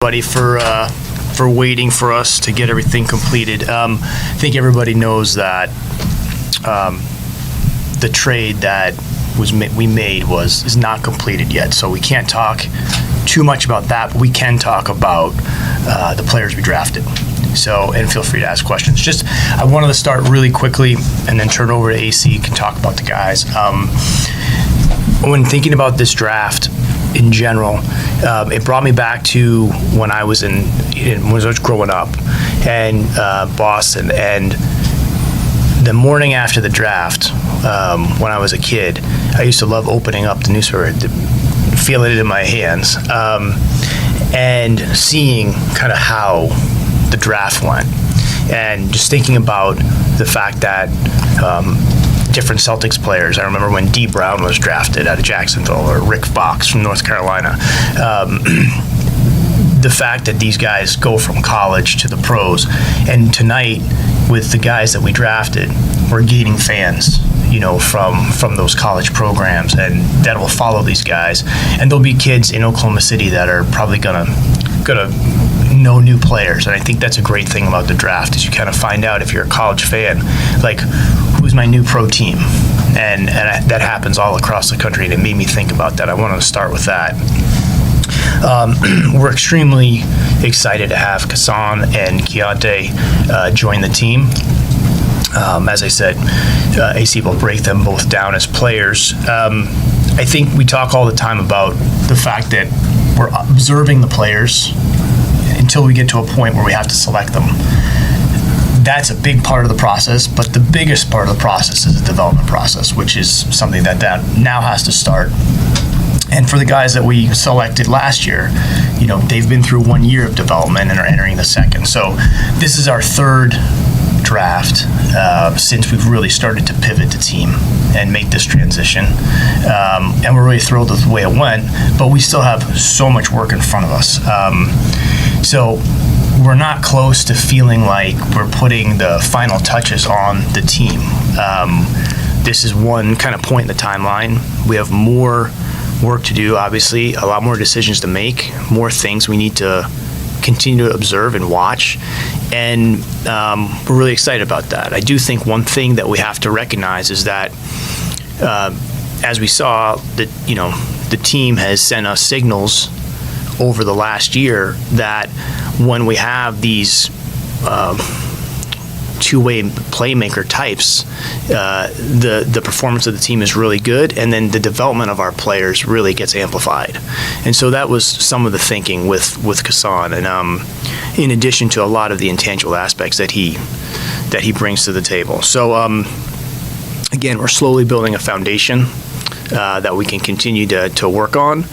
Buddy, for waiting for us to get everything completed. I think everybody knows that the trade that we made is not completed yet, so we can't talk too much about that, but we can talk about the players we drafted. So, and feel free to ask questions. Just, I wanted to start really quickly and then turn over to AC. You can talk about the guys. When thinking about this draft in general, it brought me back to when I was growing up in Boston, and the morning after the draft, when I was a kid, I used to love opening up the newspaper, feeling it in my hands, and seeing kind of how the draft went, and just thinking about the fact that different Celtics players. I remember when D. Brown was drafted out of Jacksonville, or Rick Fox from North Carolina. The fact that these guys go from college to the pros, and tonight with the guys that we drafted, we're gaining fans, you know, from those college programs, and that will follow these guys. And there'll be kids in Oklahoma City that are probably gonna know new players, and I think that's a great thing about the draft, is you kind of find out, if you're a college fan, like, who's my new pro team, and that happens all across the country, and it made me think about that. I wanted to start with that. We're extremely excited to have Kassan and Keontae join the team. As I said, AC will break them both down as players. I think we talk all the time about the fact that we're observing the players until we get to a point where we have to select them. That's a big part of the process, but the biggest part of the process is the development process, which is something that now has to start. And for the guys that we selected last year, you know, they've been through 1 year of development and are entering the second. So this is our third draft since we've really started to pivot the team and make this transition. And we're really thrilled with the way it went, but we still have so much work in front of us. So we're not close to feeling like we're putting the final touches on the team. This is one kind of point in the timeline. We have more work to do, obviously, a lot more decisions to make, more things we need to continue to observe and watch, and we're really excited about that. I do think one thing that we have to recognize is that as we saw, that, you know, the team has sent us signals over the last year that when we have these two-way playmaker types, the performance of the team is really good, and then the development of our players really gets amplified. And so that was some of the thinking with Kassan, and in addition to a lot of the intangible aspects that he brings to the table. So again, we're slowly building a foundation that we can continue to work on,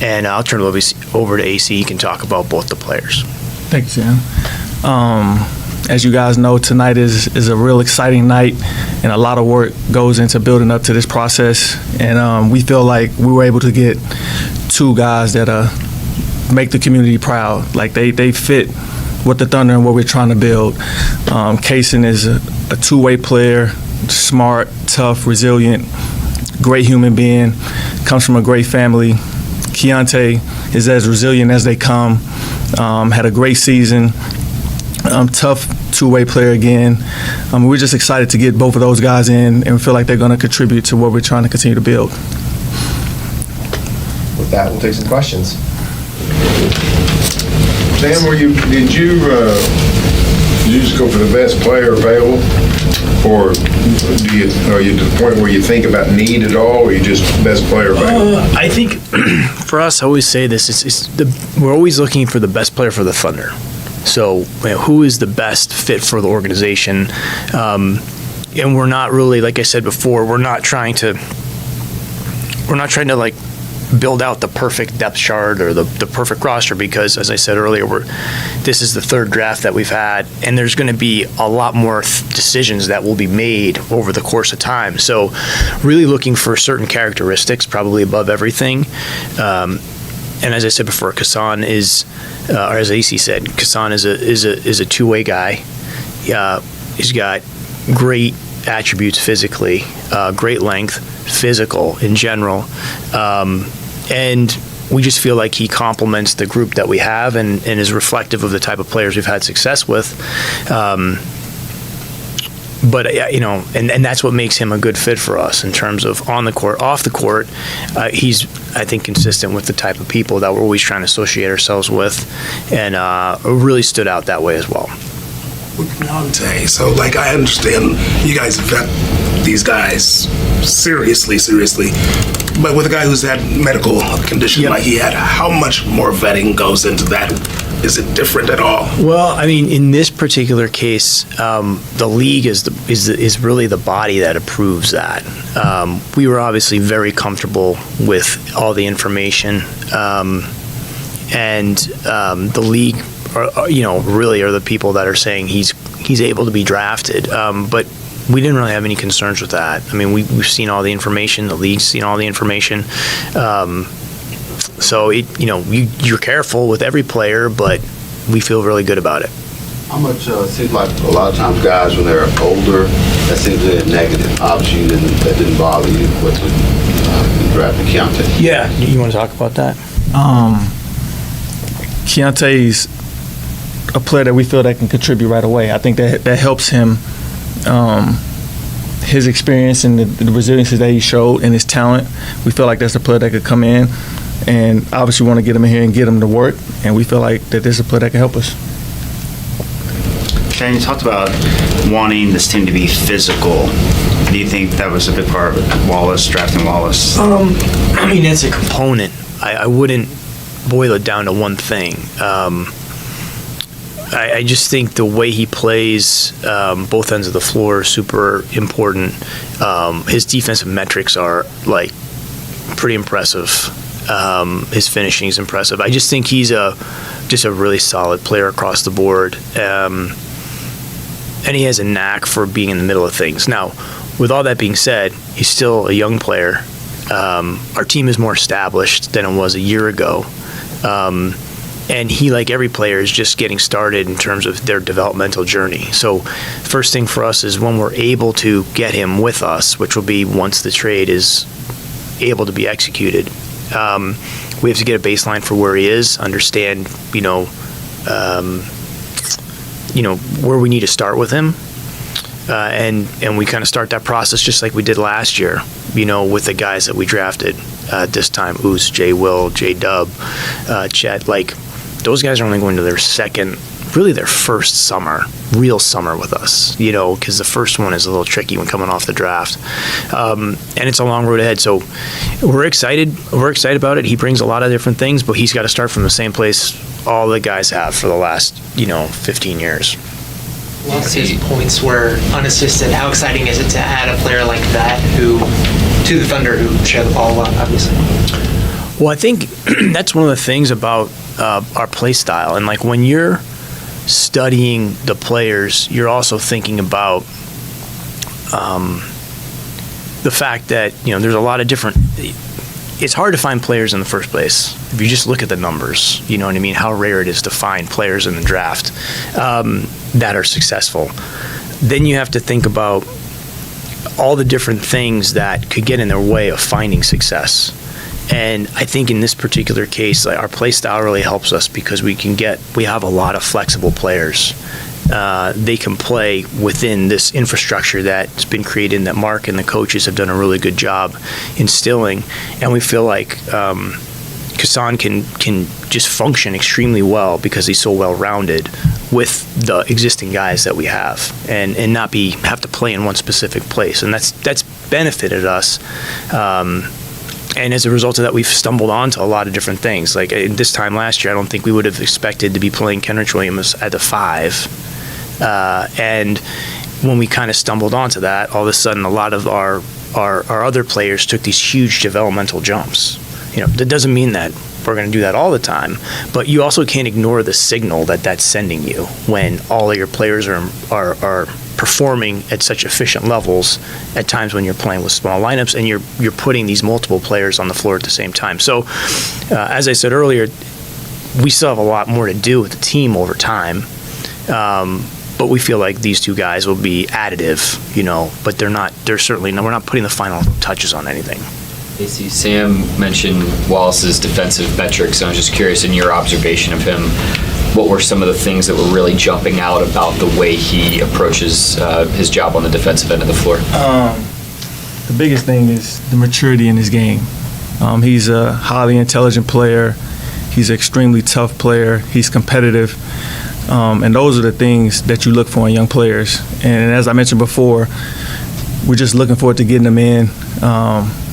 and I'll turn it over to AC. He can talk about both the players. Thank you, Sam. As you guys know, tonight is a real exciting night, and a lot of work goes into building up to this process. And we feel like we were able to get two guys that make the community proud. Like they fit with the Thunder and what we're trying to build. Kaysen is a two-way player, smart, tough, resilient, great human being, comes from a great family. Keontae is as resilient as they come, had a great season. Tough two-way player again. We're just excited to get both of those guys in, and we feel like they're going to contribute to what we're trying to continue to build. With that, we'll take some questions. Sam, did you just go for the best player available, or are you to the point where you think about need at all, or are you just best player available? I think for us, I always say this: we're always looking for the best player for the Thunder. So, who is the best fit for the organization? And we're not really, like I said before, we're not trying to like build out the perfect depth chart or the perfect roster, because, as I said earlier, this is the third draft that we've had, and there's going to be a lot more decisions that will be made over the course of time. So, really looking for certain characteristics, probably above everything. And as I said before, Kassan is, or as AC said, Kassan is a two-way guy. He's got great attributes physically, great length, physical in general, and we just feel like he complements the group that we have and is reflective of the type of players we've had success with. But and that's what makes him a good fit for us in terms of on the court, off the court. He's, I think, consistent with the type of people that we're always trying to associate ourselves with, and really stood out that way as well. With Keontae, so like I understand you guys vet these guys seriously, but with a guy who's had medical condition like he had, how much more vetting goes into that? Is it different at all? Well, I mean, in this particular case, the league is really the body that approves that. We were obviously very comfortable with all the information, and the league, really are the people that are saying he's able to be drafted. But we didn't really have any concerns with that. I mean, we've seen all the information. The league's seen all the information. So you're careful with every player, but we feel really good about it. How much seems like a lot of times guys when they're older, that seems to be a negative option, and that didn't bother you with the draft of Keontae? Yeah, you want to talk about that? Keontae's a player that we feel that can contribute right away. I think that helps him. His experience and the resiliency that he showed and his talent, we feel like that's a player that could come in, and obviously want to get him in here and get him to work, and we feel like that this is a player that can help us. Shane, you talked about wanting this team to be physical. Do you think that was a big part of Wallace, drafting Wallace? I mean, it's a component. I wouldn't boil it down to one thing. I just think the way he plays both ends of the floor is super important. His defensive metrics are like pretty impressive. His finishing is impressive. I just think he's just a really solid player across the board. And he has a knack for being in the middle of things. Now, with all that being said, he's still a young player. Our team is more established than it was a year ago. And he, like every player, is just getting started in terms of their developmental journey. So first thing for us is when we're able to get him with us, which will be once the trade is able to be executed, we have to get a baseline for where he is, understand, where we need to start with him. And we kind of start that process just like we did last year, with the guys that we drafted this time, Oos, J. Will, J. Dub, Chet. Like, those guys are only going to their first real summer with us, because the first one is a little tricky when coming off the draft. And it's a long road ahead. So we're excited. We're excited about it. He brings a lot of different things, but he's got to start from the same place all the guys have for the last, 15 years. A lot of his points were unassisted. How exciting is it to add a player like that to the Thunder who share the ball a lot, obviously? Well, I think that's one of the things about our play style. And like when you're studying the players, you're also thinking about the fact that, there's a lot of different. It's hard to find players in the first place. If you just look at the numbers, you know what I mean? How rare it is to find players in the draft that are successful. Then you have to think about all the different things that could get in their way of finding success. And I think in this particular case, our play style really helps us because we have a lot of flexible players. They can play within this infrastructure that's been created and that Mark and the coaches have done a really good job instilling. And we feel like Kassan can just function extremely well because he's so well-rounded with the existing guys that we have and not have to play in one specific place. And that's benefited us. And as a result of that, we've stumbled onto a lot of different things. Like this time last year, I don't think we would have expected to be playing Kenrich Williams at the 5. And when we kind of stumbled onto that, all of a sudden, a lot of our other players took these huge developmental jumps. That doesn't mean that we're going to do that all the time, but you also can't ignore the signal that that's sending you when all of your players are performing at such efficient levels at times when you're playing with small lineups and you're putting these multiple players on the floor at the same time. So, as I said earlier, we still have a lot more to do with the team over time, but we feel like these two guys will be additive, but we're not putting the final touches on anything. AC, Sam mentioned Wallace's defensive metrics, and I was just curious, in your observation of him, what were some of the things that were really jumping out about the way he approaches his job on the defensive end of the floor? The biggest thing is the maturity in his game. He's a highly intelligent player. He's an extremely tough player. He's competitive. And those are the things that you look for in young players. And as I mentioned before, we're just looking forward to getting him in,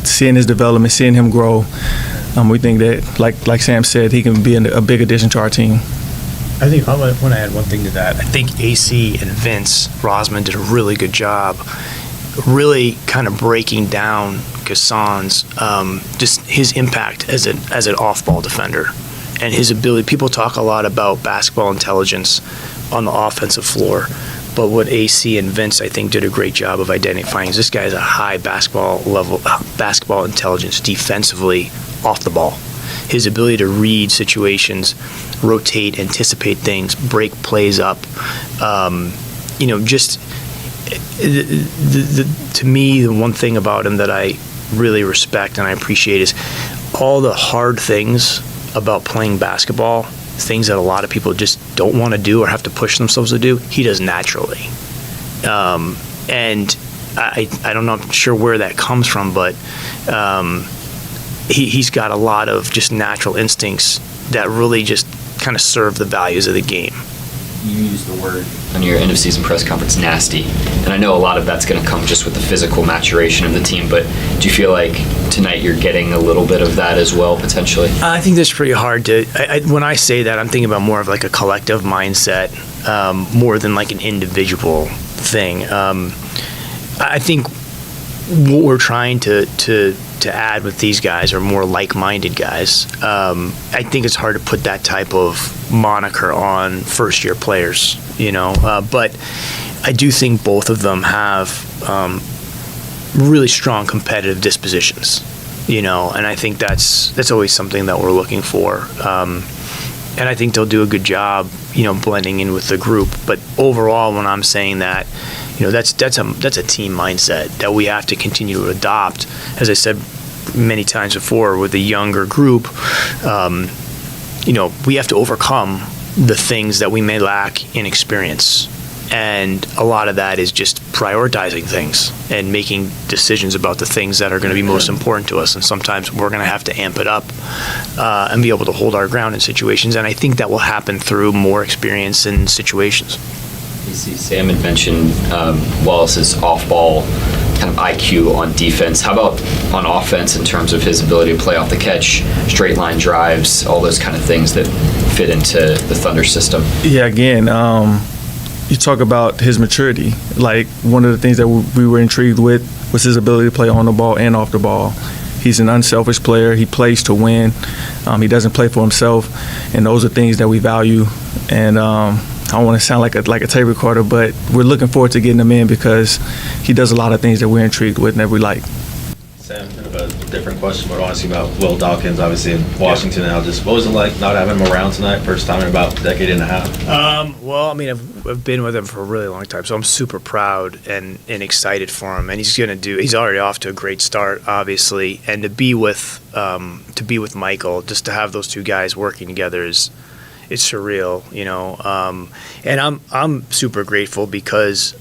seeing his development, seeing him grow. We think that, like Sam said, he can be a big addition to our team. I think I want to add one thing to that. I think AC and Vince Rosman did a really good job really kind of breaking down Gassan's just his impact as an off-ball defender and his ability. People talk a lot about basketball intelligence on the offensive floor, but what AC and Vince, I think, did a great job of identifying is this guy has a high basketball intelligence defensively off the ball. His ability to read situations, rotate, anticipate things, break plays up, just to me, the one thing about him that I really respect and I appreciate is all the hard things about playing basketball, things that a lot of people just don't want to do or have to push themselves to do, he does naturally. And I don't know, I'm not sure where that comes from, but he's got a lot of just natural instincts that really just kind of serve the values of the game. You used the word on your end of season press conference, nasty, and I know a lot of that's going to come just with the physical maturation of the team, but do you feel like tonight you're getting a little bit of that as well, potentially? I think that's pretty hard to, when I say that, I'm thinking about more of like a collective mindset, more than like an individual thing. I think what we're trying to add with these guys are more like-minded guys. I think it's hard to put that type of moniker on first-year players, but I do think both of them have really strong competitive dispositions, and I think that's always something that we're looking for. And I think they'll do a good job, blending in with the group. But overall, when I'm saying that, that's a team mindset that we have to continue to adopt. As I said many times before, with a younger group, we have to overcome the things that we may lack in experience. And a lot of that is just prioritizing things and making decisions about the things that are going to be most important to us. And sometimes we're going to have to amp it up and be able to hold our ground in situations. And I think that will happen through more experience in situations. Sam had mentioned Wallace's off-ball kind of IQ on defense. How about on offense in terms of his ability to play off the catch, straight line drives, all those kind of things that fit into the Thunder system? Yeah, again, you talk about his maturity. Like, one of the things that we were intrigued with was his ability to play on the ball and off the ball. He's an unselfish player. He plays to win. He doesn't play for himself, and those are things that we value. And I don't want to sound like a tape recorder, but we're looking forward to getting him in because he does a lot of things that we're intrigued with and that we like. Sam, kind of a different question, but I want to ask you about Will Dawkins, obviously in Washington now. Just what was it like not having him around tonight, first time in about a decade and a half? Well, I mean, I've been with him for a really long time, so I'm super proud and excited for him. And he's already off to a great start, obviously. And to be with Michael, just to have those two guys working together it's surreal, and I'm super grateful because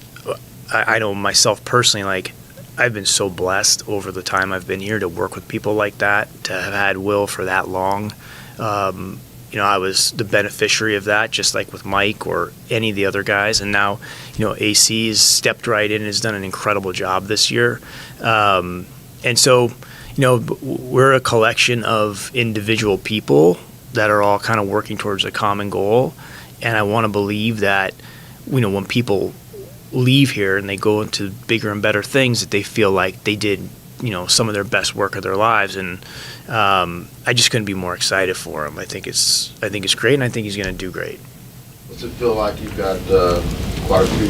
I know myself personally, like, I've been so blessed over the time I've been here to work with people like that, to have had Will for that long. I was the beneficiary of that, just like with Mike or any of the other guys. And now, AC has stepped right in and has done an incredible job this year. And so, we're a collection of individual people that are all kind of working towards a common goal. And I want to believe that, when people leave here and they go into bigger and better things, that they feel like they did, some of their best work of their lives. And I just couldn't be more excited for him. I think it's great, and I think he's going to do great. Does it feel like you've got quite a few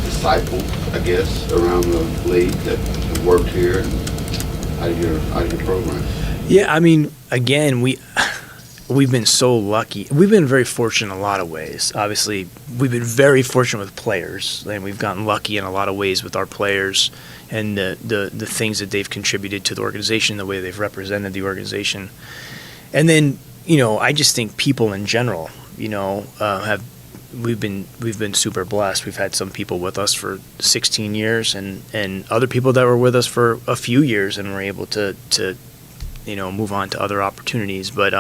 disciples, I guess, around the league that have worked here and out of your program? Yeah, I mean, again, we've been so lucky. We've been very fortunate in a lot of ways. Obviously, we've been very fortunate with players, and we've gotten lucky in a lot of ways with our players and the things that they've contributed to the organization, the way they've represented the organization. And then, I just think people in general, we've been super blessed. We've had some people with us for 16 years and other people that were with us for a few years and were able to move on to other opportunities. But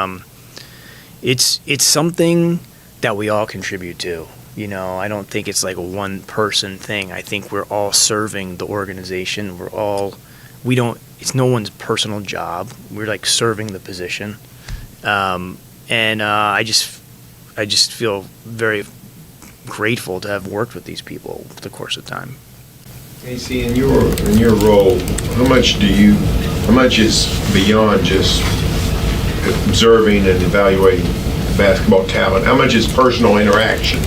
it's something that we all contribute to. I don't think it's like a one person thing. I think we're all serving the organization. It's no one's personal job. We're like serving the position. I just feel very grateful to have worked with these people over the course of time. AC, in your role, how much is beyond just observing and evaluating basketball talent? How much is personal interaction,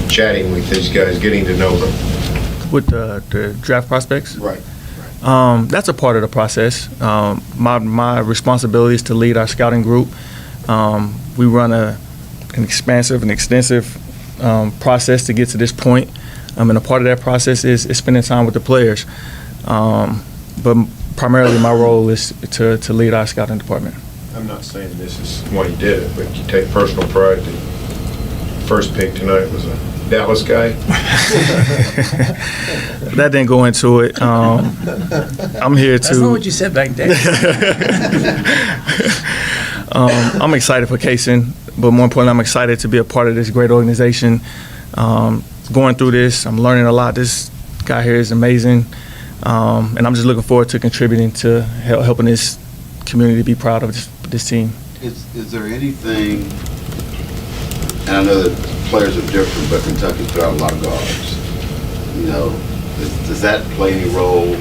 chatting with these guys, getting to know them? With the draft prospects? Right. That's a part of the process. My responsibility is to lead our scouting group. We run an expansive and extensive process to get to this point. And a part of that process is spending time with the players. But primarily my role is to lead our scouting department. I'm not saying this is why you did it, but you take personal pride that first pick tonight was a Dallas guy. That didn't go into it. I'm here to. That's not what you said back then. I'm excited for Kaysen, but more importantly, I'm excited to be a part of this great organization. Going through this, I'm learning a lot. This guy here is amazing, and I'm just looking forward to contributing to helping this community be proud of this team. Is there anything, and I know that players are different, but Kentucky put out a lot of guards. Does that play any role?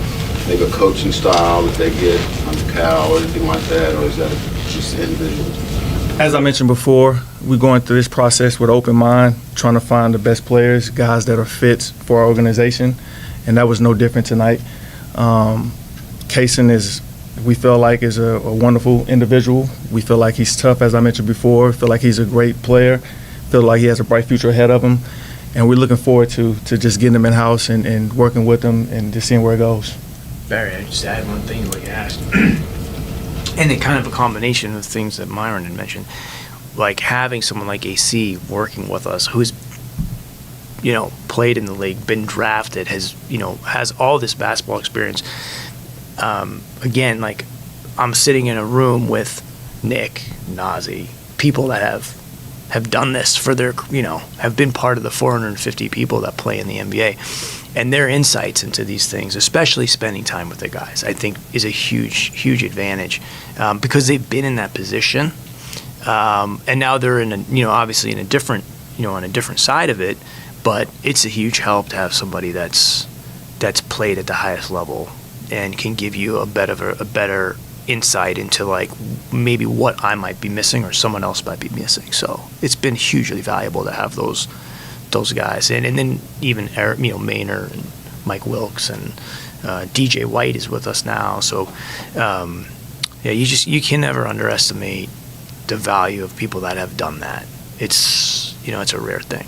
Maybe a coaching style that they get under Cal or anything like that, or is that just individual? As I mentioned before, we're going through this process with an open mind, trying to find the best players, guys that are fit for our organization, and that was no different tonight. Kaysen we feel like is a wonderful individual. We feel like he's tough, as I mentioned before. Feel like he's a great player. Feel like he has a bright future ahead of him, and we're looking forward to just getting him in-house and working with him and just seeing where it goes. Barry, I just add one thing to what you asked. And it kind of a combination of things that Myron had mentioned, like having someone like AC working with us who's, played in the league, been drafted, has all this basketball experience. Again, like I'm sitting in a room with Nick, Nazi, people that have done this for their, have been part of the 450 people that play in the NBA. And their insights into these things, especially spending time with the guys, I think is a huge, huge advantage because they've been in that position, and now they're in obviously in a different, on a different side of it. But it's a huge help to have somebody that's played at the highest level and can give you a better insight into like maybe what I might be missing or someone else might be missing. So it's been hugely valuable to have those guys, and then even Eric, Maynard and Mike Wilkes and DJ White is with us now. So you can never underestimate the value of people that have done that. It's it's a rare thing.